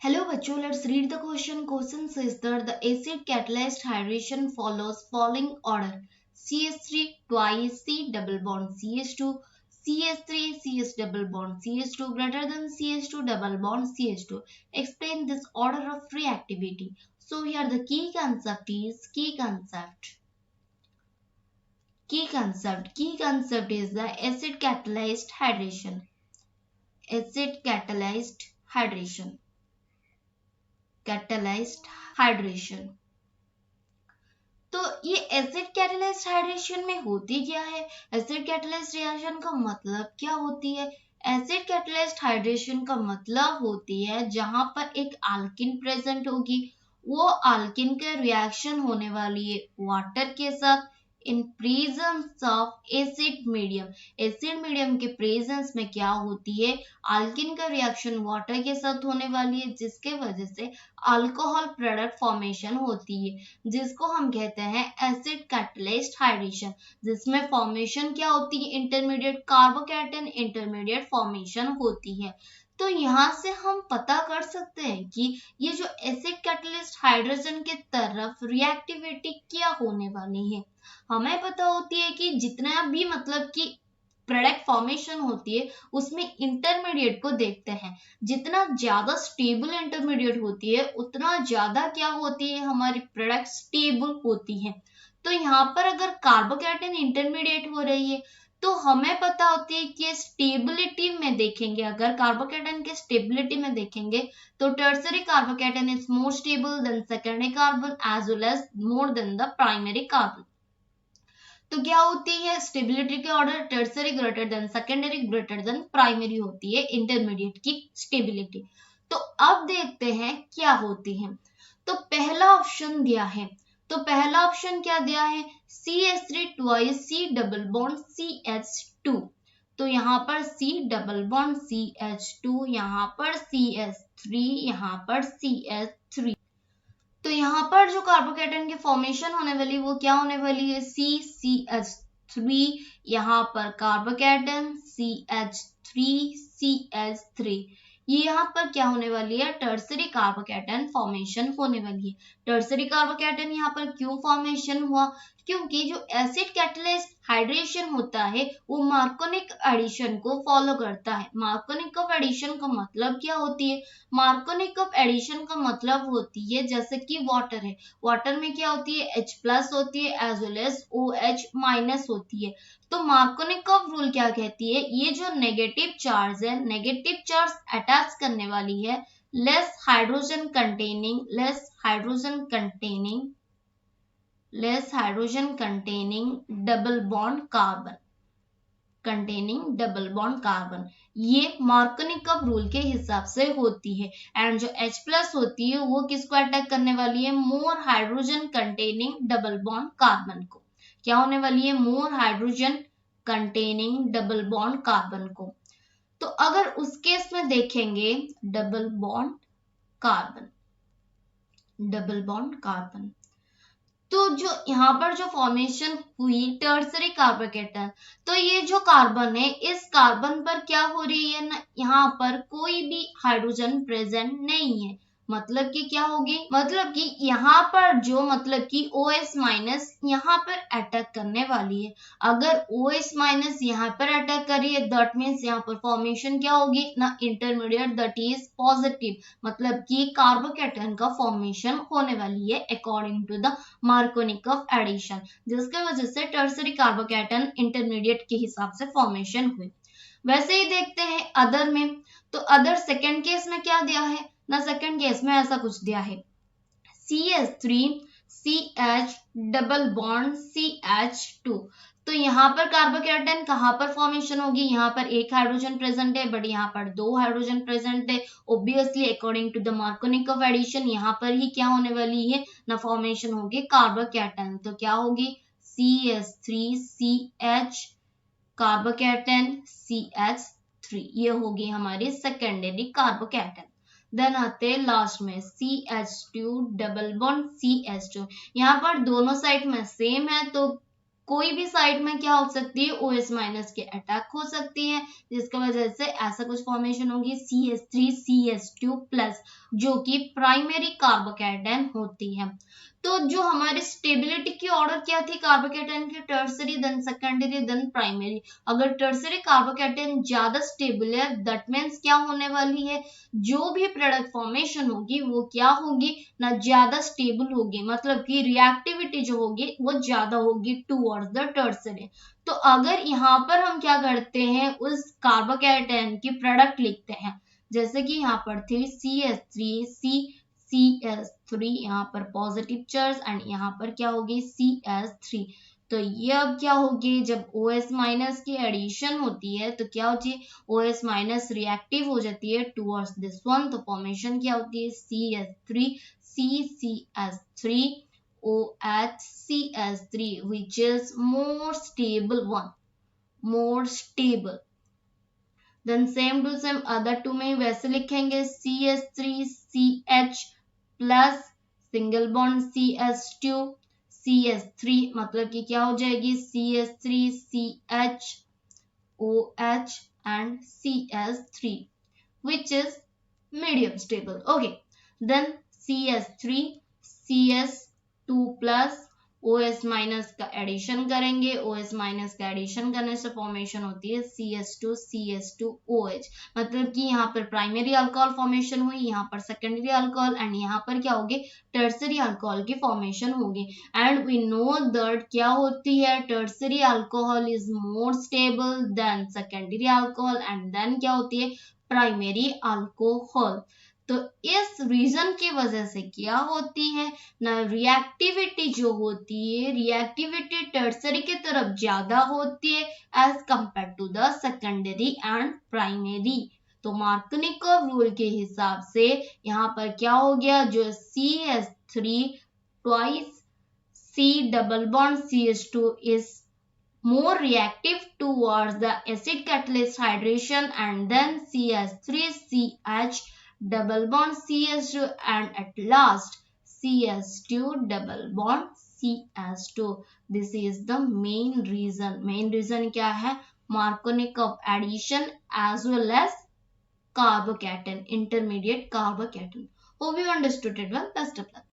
Hello बच्चों, let's read the question. Question says that the acid catalyzed hydration follows following order: CH3 twice C double bond CH2, CH3 CH double bond CH2 greater than CH2 double bond CH2. Explain this order of reactivity. So here the key concept is key concept is the acid catalyzed hydration. Acid catalyzed hydration. तो ये acid catalysed hydration में होती क्या है? Acid catalysed reaction का मतलब क्या होती है? एसिड कैटालाइज्ड हाइड्रेशन का मतलब होती है जहां पर एक अल्किन प्रेजेंट होगी, वो अल्किन का रिएक्शन होने वाली है वाटर के साथ in presence of acid medium. Acid medium के प्रेजेंस में क्या होती है? अल्किन का रिएक्शन वाटर के साथ होने वाली है, जिसके वजह से अल्कोहल प्रोडक्ट फॉर्मेशन होती है, जिसको हम कहते हैं एसिड कैटालाइज्ड हाइड्रेशन। जिसमें फॉर्मेशन क्या होती है? इंटरमीडिएट कार्बोकैटायन इंटरमीडिएट फॉर्मेशन होती है। तो यहाँ से हम पता कर सकते हैं कि ये जो एसिड कैटालिस्ट हाइड्रोजन के तरफ रिएक्टिविटी क्या होने वाली है। हमें पता होती है कि जितना भी मतलब कि प्रोडक्ट फॉर्मेशन होती है उसमें इंटरमीडिएट को देखते हैं। जितना ज्यादा स्टेबल इंटरमीडिएट होती है उतना ज्यादा क्या होती है? हमारी प्रोडक्ट स्टेबल होती है। तो यहाँ पर अगर कार्बोकैटायन इंटरमीडिएट हो रही है तो हमें पता होती है कि स्टेबिलिटी में देखेंगे, अगर कार्बोकैटायन के स्टेबिलिटी में देखेंगे तो tertiary carbocation is more stable than secondary carbon as well as more than the primary carbon. तो क्या होती है? स्टेबिलिटी के order tertiary greater than secondary greater than primary होती है इंटरमीडिएट की स्टेबिलिटी। तो अब देखते हैं क्या होती है। तो पहला ऑप्शन दिया है, तो पहला ऑप्शन क्या दिया है? CH3 twice C double bond CH2। तो यहाँ पर C डबल बॉन्ड CH2, यहाँ पर CH3, यहाँ पर CH3। तो यहाँ पर जो कार्बोकैटायन की फॉर्मेशन होने वाली वो क्या होने वाली है? CCH3, यहाँ पर कार्बोकैटायन CH3 CH3। ये यहाँ पर क्या होने वाली है? टर्सरी कार्बोकैटायन फॉर्मेशन होने वाली है। टर्सरी कार्बोकैटायन यहाँ पर क्यों फॉर्मेशन हुआ? क्योंकि जो एसिड कैटालाइज्ड हाइड्रेशन होता है वो मार्कोनिक एडिशन को फॉलो करता है। मार्कोनिक ऑफ एडिशन का मतलब क्या होती है? मार्कोनिक ऑफ एडिशन का मतलब होती है जैसे कि वाटर है, वाटर में क्या होती है? H+ होती है एज वेल एज OH- होती है। तो मार्कोनिकॉफ रूल क्या कहती है? ये जो नेगेटिव चार्ज है, नेगेटिव चार्ज अटैच करने वाली है less hydrogen containing double bond carbon, ये मार्कोनिकॉफ रूल के हिसाब से होती है। एंड जो H+ होती है वो किसको अटैक करने वाली है? More hydrogen containing double bond carbon को। क्या होने वाली है? More hydrogen containing double bond carbon को। तो अगर उस केस में देखेंगे डबल बॉन्ड कार्बन, तो जो यहाँ पर जो फॉर्मेशन हुई टर्सरी कार्बोकैटायन, तो ये जो कार्बन है इस कार्बन पर क्या हो रही है ना, यहाँ पर कोई भी हाइड्रोजन प्रेजेंट नहीं है। मतलब कि क्या होगी? मतलब कि यहाँ पर जो मतलब कि OH- यहाँ पर अटैक करने वाली है। अगर OH- यहाँ पर अटैक करी है दैट मीन्स यहाँ पर फॉर्मेशन क्या होगी ना? इंटरमीडिएट दैट इज पॉजिटिव, मतलब कि कार्बोकैटायन का फॉर्मेशन होने वाली है according to the Markovnikov addition, जिसके वजह से टर्सरी कार्बोकैटायन इंटरमीडिएट के हिसाब से फॉर्मेशन हुई। वैसे ही देखते हैं अदर में। तो अदर सेकेंड केस में क्या दिया है ना? सेकेंड केस में ऐसा कुछ दिया है CH3 CH double bond CH2। तो यहाँ पर कार्बोकैटायन कहाँ पर फॉर्मेशन होगी? यहाँ पर एक हाइड्रोजन प्रेजेंट है बट यहाँ पर दो हाइड्रोजन प्रेजेंट है। Obviously according to the Markovnikov addition यहाँ पर ही क्या होने वाली है ना? फॉर्मेशन होगी कार्बोकैटायन। तो क्या होगी? CH3 CH कार्बोकैटायन CH3, ये होगी हमारी सेकेंडरी कार्बोकैटायन। देन आते हैं लास्ट में CH2 डबल बॉन्ड CH2। यहाँ पर दोनों साइड में सेम है तो कोई भी साइड में क्या हो सकती है, OH माइनस के अटैक हो सकती है, जिसकी वजह से ऐसा कुछ फॉर्मेशन होगी CH3CH2 प्लस, जो कि प्राइमरी कार्बोकैटायन होती है। तो जो हमारी स्टेबिलिटी की ऑर्डर क्या थी कार्बोकैटायन की, tertiary then secondary then primary. अगर टर्सरी कार्बोकैटायन ज्यादा स्टेबल है, दैट मीन्स क्या होने वाली है, जो भी प्रोडक्ट फॉर्मेशन होगी वो क्या होगी ना, ज्यादा स्टेबल होगी, मतलब कि रिएक्टिविटी जो होगी वो ज्यादा होगी टुवर्ड्स द टर्सरी। तो अगर यहाँ पर हम क्या करते हैं, उस कार्बोकैटायन की प्रोडक्ट लिखते हैं, जैसे कि यहाँ पर थी CH3 यहाँ पर पॉजिटिव चार्ज एंड यहाँ पर क्या होगी CH3। तो ये अब क्या होगी, जब OH माइनस की एडिशन होती है तो क्या होती है, OH माइनस रिएक्टिव हो जाती है टुवर्ड्स दिस वन, तो फॉर्मेशन क्या होती है CH3 CCH3 OHCH3 which is more stable one, more stable। Then same to same other two में वैसे लिखेंगे CH3CH plus single bond CH2 CH3, मतलब कि क्या हो जाएगी CH3CH OH and CH3 which is medium stable। Okay, then CH3 CH2 plus OH minus का addition करेंगे, OH माइनस का एडिशन करने से फॉर्मेशन होती है CH2 CH2OH, मतलब कि यहाँ पर प्राइमरी अल्कोहल फॉर्मेशन हुई, यहाँ पर सेकेंडरी अल्कोहल एंड यहाँ पर क्या होगी टर्सरी अल्कोहल की फॉर्मेशन होगी। एंड वी नो दैट क्या होती है, tertiary alcohol is more stable than secondary alcohol and then क्या होती है प्राइमरी अल्कोहल। तो इस रीजन की वजह से क्या होती है ना, रिएक्टिविटी जो होती है, रिएक्टिविटी टर्सरी की तरफ ज्यादा होती है as compare to the secondary and primary. तो मार्कोनिकोव रूल के हिसाब से यहाँ पर क्या हो गया, जो CH3 twice C double bond CH2 is more reactive towards the acid catalyst hydration and then CH3CH double bond CH2 and at last CH2 double bond CH2। This is the main reason। main reason क्या है, Markovnikov addition as well as carbocation, intermediate carbocation। Hope you understood it well। Best of luck।